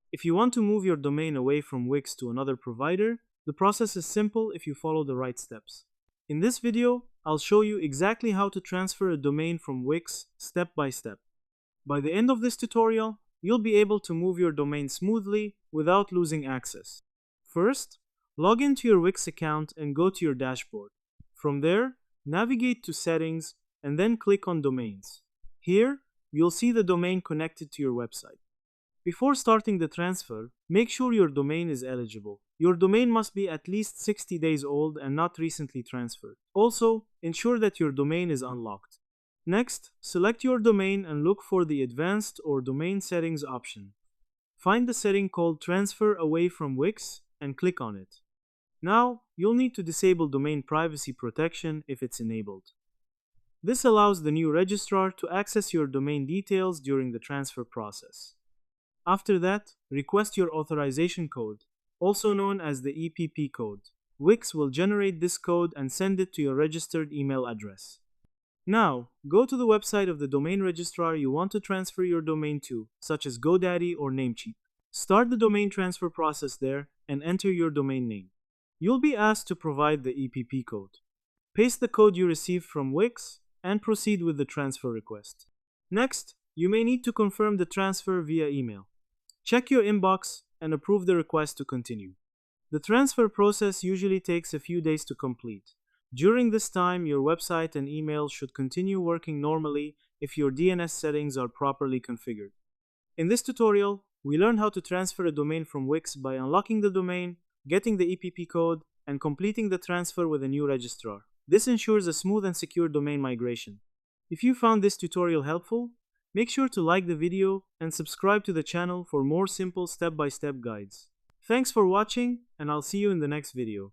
If you want to move your domain away from Wix to another provider, the process is simple if you follow the right steps. In this video, I'll show you exactly how to transfer a domain from Wix step by step. By the end of this tutorial, you'll be able to move your domain smoothly without losing access. First, log into your Wix account and go to your dashboard. From there, navigate to Settings and then click on Domains. Here, you'll see the domain connected to your website. Before starting the transfer, make sure your domain is eligible. Your domain must be at least 60 days old and not recently transferred. Also, ensure that your domain is unlocked. Next, select your domain and look for the Advanced or Domain Settings option. Find the setting called Transfer Away from Wix and click on it. Now, you'll need to disable domain privacy protection if it's enabled. This allows the new registrar to access your domain details during the transfer process. After that, request your authorization code, also known as the EPP code. Wix will generate this code and send it to your registered email address. Now, go to the website of the domain registrar you want to transfer your domain to, such as GoDaddy or Namecheap. Start the domain transfer process there and enter your domain name. You'll be asked to provide the EPP code. Paste the code you received from Wix and proceed with the transfer request. Next, you may need to confirm the transfer via email. Check your inbox and approve the request to continue. The transfer process usually takes a few days to complete. During this time, your website and email should continue working normally if your DNS settings are properly configured. In this tutorial, we learn how to transfer a domain from Wix by unlocking the domain, getting the EPP code, and completing the transfer with a new registrar. This ensures a smooth and secure domain migration. If you found this tutorial helpful, make sure to like the video and subscribe to the channel for more simple step-by-step guides. Thanks for watching, and I'll see you in the next video.